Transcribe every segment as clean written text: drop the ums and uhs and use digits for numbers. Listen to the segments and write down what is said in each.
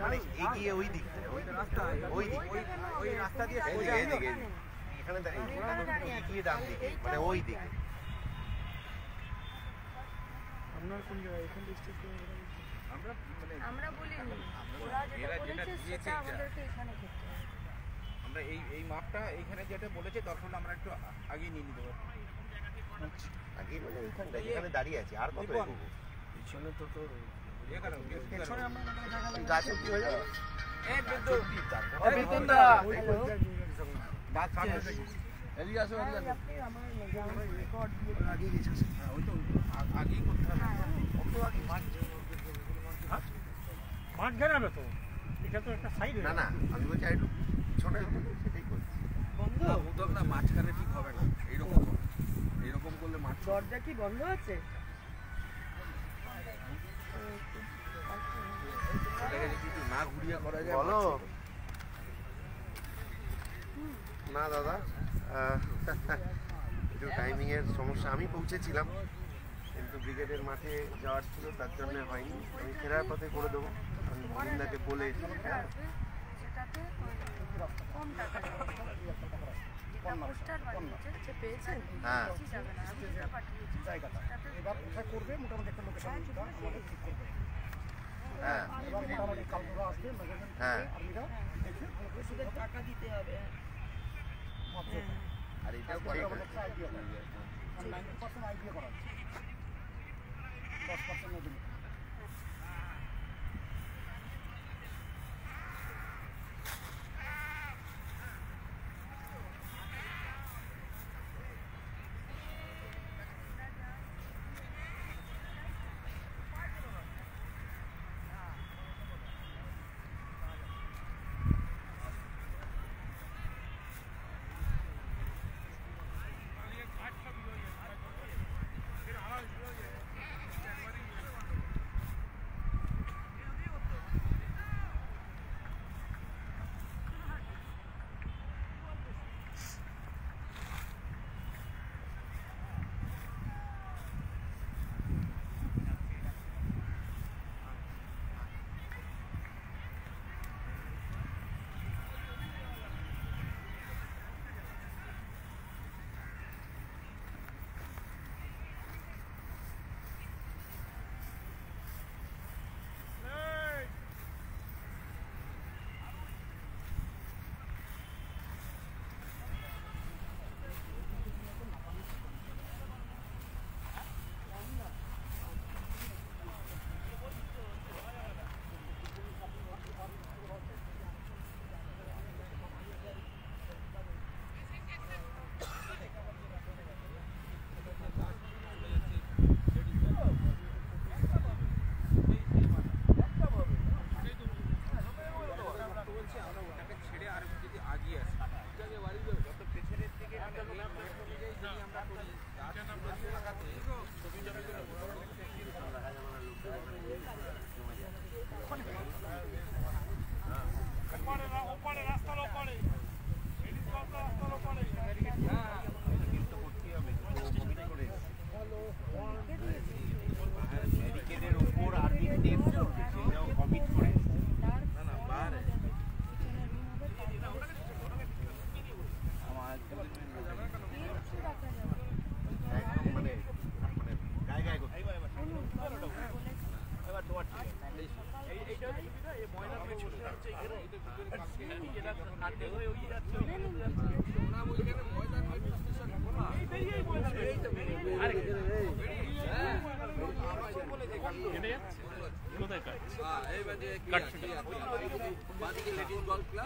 মানে এগিয়ে ওই দিকটা, ওই রাস্তা দিয়ে এখানে দাঁড়িয়ে এগিয়ে ডান দিকে, মানে ওই দিকে। আপনার কোন জায়গায় এখান থেকে আমরা বলিনি, ওরা যেটা বলেছে সেটা আমাদেরকে এখানে করতে হবে। আমরা এই মাপটা এইখানে যেটা বলেছে দরকার হলে আমরা একটু আগে নিয়ে নিতে পারবো। আগে মানে ওইখানটা যেখানে দাঁড়িয়ে আছে আর কত এগোবো? পিছনে তো তোর গাছে কি হয়ে যাবে? মাঠ ঘেরাবে তো, এটা তো একটা সাইড। না না, আমি বলছি একটু পিছনে সেটাই করছি। বন্ধ উদ্যোগ না, মাঝখানে ঠিক হবে না। এইরকম করলে মাঠ। দরজা কি বন্ধ আছে? না ঘুরিয়ে করা যায়। বলো না দাদা, একটু টাইমিং এর সমস্যা। আমি পৌঁছেছিলাম কিন্তু ব্রিগেডের মাঠে যাওয়ার ছিল, তার জন্য হয়নি। আমি ফেরার পথে করে দেবো, আমি গোবিন্দাকে বলে সেটাতে কম টাকা যেটা পোস্টার বানিয়েছে সে পেয়েছেন, হ্যাঁ বেশি যাবে না। আমি যেটা পাঠিয়েছি জায়গাটা এবার কোথায় করবে মোটামুটি একটা লোকেশন আমাদের ঠিক করবে। হ্যাঁ এবার মোটামুটি কালগুলো আসবে, হ্যাঁ আর্মিরা দেখে শুধু টাকা দিতে হবে। মাত্র আর এটাও আইডিয়া করা 90% আইডিয়া করা 10% নতুন।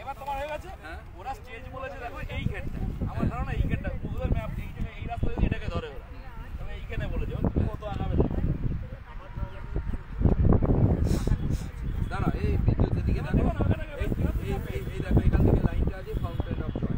এবার তোমার হয়ে গেছে, ওরা স্টেজ বলেছে দেখো এই গেটটা, আমার ধারণা এই গেটটা গুগল ম্যাপ এই রাস্তা যদি এটাকে ধরে ওরা, তবে এইখানে বলেছে কত আগাবে। দাঁড়া এই বিদ্যুতের দিকে দেখো, এই দেখো এখান থেকে লাইনটা আছে ফাউন্টেন অফ জয়,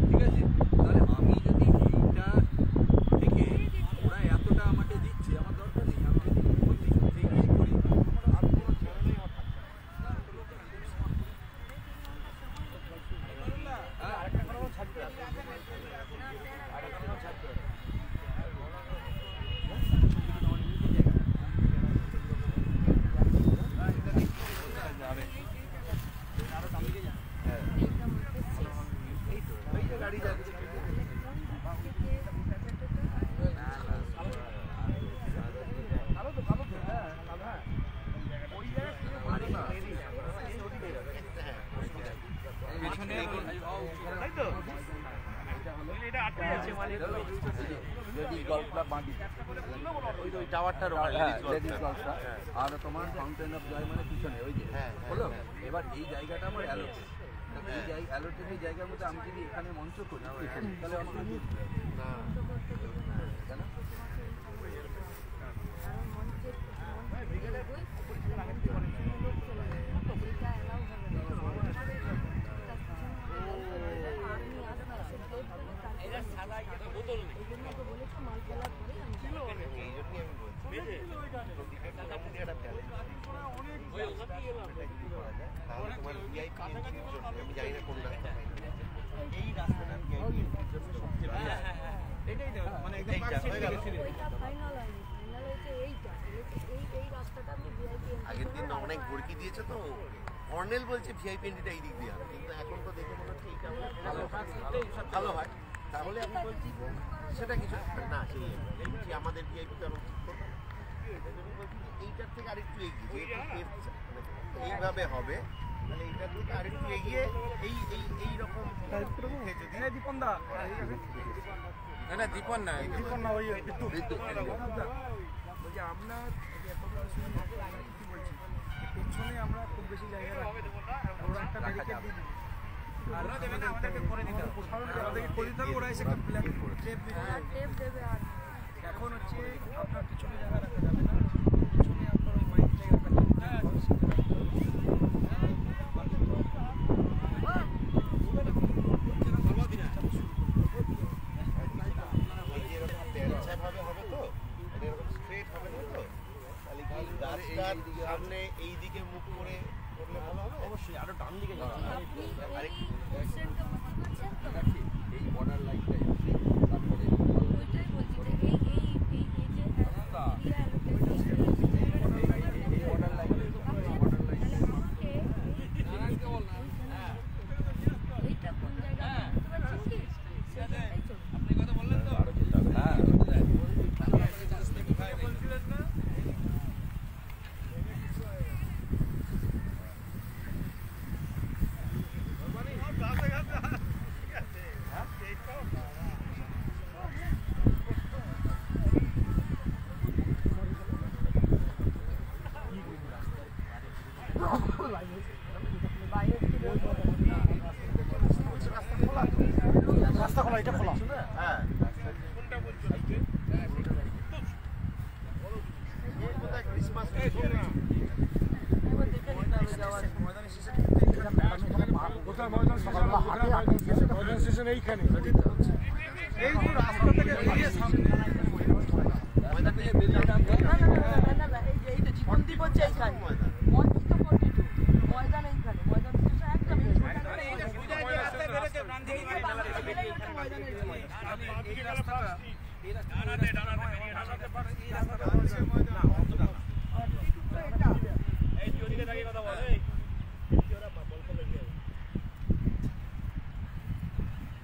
ঠিক আছে? তাহলে আমি যদি এইটা থেকে ওরা এতটা আমাকে দিচ্ছে, আমার দরকার নেই, আমি যদি করি আর কোনো ছেড়েই আমার লেডিস গলফ ক্লাব বাঁধি ওই টাওয়ারটার লেডিস গলফ ক্লাব আর তোমার ফাউন্টেন অফ জয় মানে পিছনে ওই যে হলো এবার এই জায়গাটা আমার অ্যালোটেড এই অ্যালোটেড এই জায়গার মধ্যে আমি যদি এখানে মঞ্চ করি তাহলে অসুবিধা কেন আমি জানি না কোন রাস্তা এই রাস্তাটা আগের দিন অনেক ভর্কি দিয়েছে তো কর্নেল বলছে ভিআইপি এন্ট্রিটা এই দিক দিয়ে হবে কিন্তু এখন তো দেখে মনে হচ্ছে এইটা ভালো হয় তাহলে আমি বলছি সেটা কিছু না সেই বলছি আমাদের ভিআইপি তো ঠিক করবো এইটার থেকে আরেকটু এগিয়ে এইভাবে হবে তাহলে এইটার থেকে আরেকটু এগিয়ে এইরকম দীপন দা না দীপন না ওই বলছি আমরা কি বলছি পেছনে আমরা খুব বেশি জায়গা ওরা একটা ব্যারিকেড দিয়ে দিই আর আমাদেরকে করে দিতে হবে আমাদেরকে করে দিতে হবে ওরা এসে একটা ব্ল্যাক টেপ দেবে আর এখন হচ্ছে আপনার পিছনে জায়গা রাখা যাবে না পিছনে আপনার ওই মাইক জায়গাটা সামনে এই দিকে মুখ করে করলে ভালো হবে অবশ্যই আরো ডান দিকে এই বর্ডার লাইনটাই তারপরে রাস্তা খোলা এটা খোলা হ্যাঁ ক্রিসমাস এইখানে এই তো রাস্তা থেকে বেরিয়ে সামনে ময়দান থেকে বেরিয়ে এইটা জীবনদীপ হচ্ছে এইখানে ময়দান এইখানে ময়দান একদম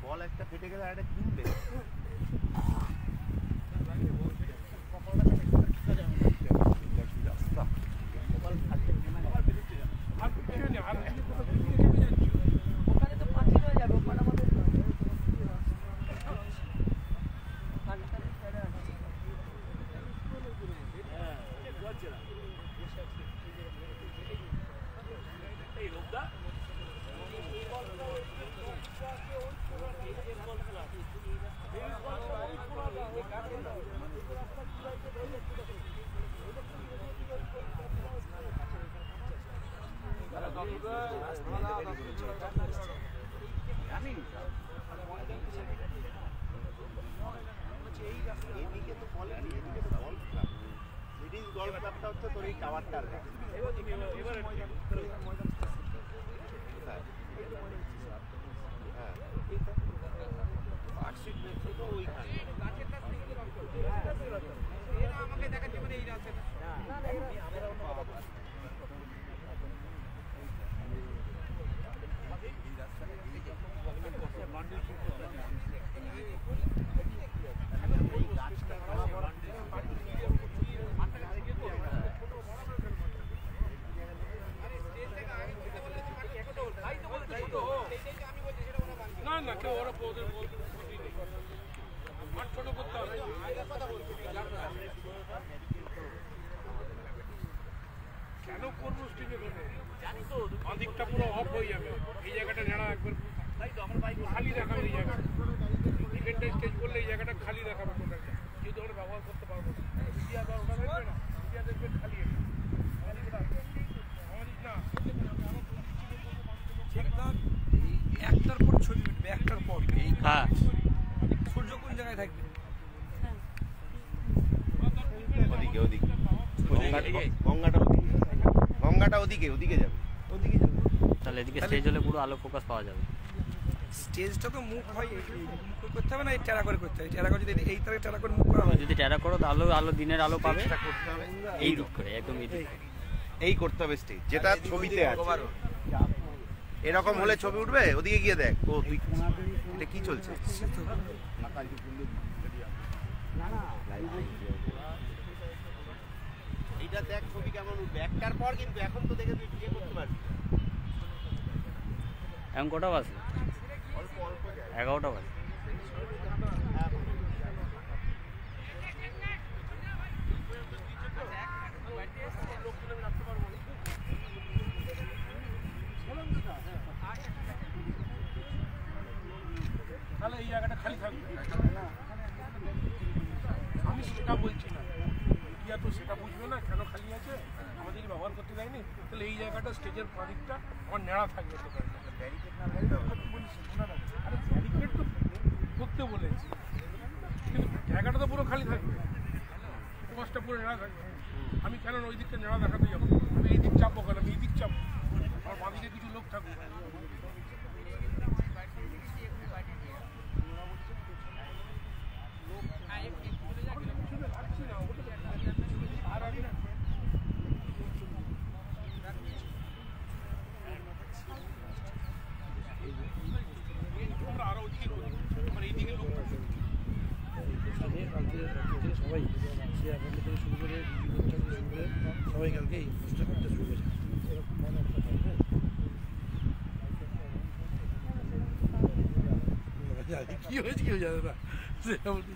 বল একটা ফেটে গেলে আরেকটা কিনবে ওখানে তো পাঁচিল হয়ে যাবে ওখানে আমাদের এই রোগটা এদিকে তো বলেন এদিকে তো গল্ফ ক্লাব মিডিল গল্ফ ক্লাবটা হচ্ছে তোর এই টাওয়ারটার কাছে আমাকে দেখাচ্ছে মানে এই রাস্তাটা না না কেউ ওরা ছোট করতে হবে। কেন করবো স্টেজে করে? বাঁদিকটা পুরো অফ হয়ে যাবে, এই জায়গাটা ঝাড়া একবার খালি দেখাবে, এই জায়গাটা এখানটায় স্টেজ করলে এই জায়গাটা খালি দেখাবে টোটালটা, যেহেতু আমরা ব্যবহার করতে পারবো না। ইন্ডিয়া বা ওটা দেখবে না, ইন্ডিয়া দেখবে খালি একটার পর ছবি উঠবে, একটার পর হ্যাঁ সূর্য কোন জায়গায় থাকবে? ওদিকে ওদিকে গঙ্গাটা ওদিকে, গঙ্গাটা ওদিকে ওদিকে যাবে, ওদিকে যাবে। তাহলে এদিকে স্টেজ হলে পুরো আলো ফোকাস পাওয়া যাবে। স্টেজটা তো মুখ হয়, মুখ করতে হবে না, এই টেরা করে করতে হবে। টেরা করে যদি এই তারে টেরা করে মুখ করা হয়, যদি ট্যারা করো তো আলো আলো দিনের আলো পাবে এটা করতে হবে এই দিক করে, একদম এই দিক করে। এই করতে হবে স্টেজ, যেটা ছবিতে আছে। এরকম হলে ছবি উঠবে। ওদিকে গিয়ে দেখ, ও তুই এটা কি চলছে? এইটা দেখ ছবি কেমন উঠবে একটার পর, কিন্তু এখন তো দেখে তুই বিয়ে করতে পারবি। এখন কটা বাজে? 11টা বাজে। তাহলে এই জায়গাটা খালি থাকবে। আমি সেটা বলছি না, ইন্ডিয়া তো সেটা বুঝবে না কেন খালি আছে, আমাদেরকে ব্যবহার করতে দেয়নি। তাহলে এই জায়গাটা স্টেজের পাদিকটা আমার নেড়া থাকবে তো। আরে ব্যারিকেড তো করতে বলেছি, কিন্তু জায়গাটা তো পুরো খালি থাকবে, পাঁচটা পুরো নেড়া থাকবে। আমি কেন ওই দিকটা নেড়া দেখাতে যাবো? আমি এই দিক চাপবো কেন? আমি এই দিক চাপবো, আমার বাঁদিকে কিছু লোক থাকবে। আরো ওদিকে আমার এইদিকে লোক থাকবে। সবাই সে এখন থেকে শুরু করে সবাই কালকে এই পোস্টটা করতে শুরু করে। কি হয়েছে কেউ জানে না, সেটা বলতে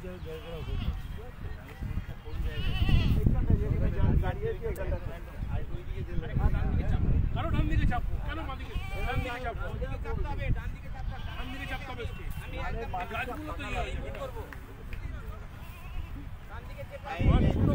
কারো ডান দিকে চাপবো কেন? বাঁদিকে ডান দিকে চাপবো, ডান দিকে চাপতে হবে। গাছগুলো তো ইয়ে করবো, ছোট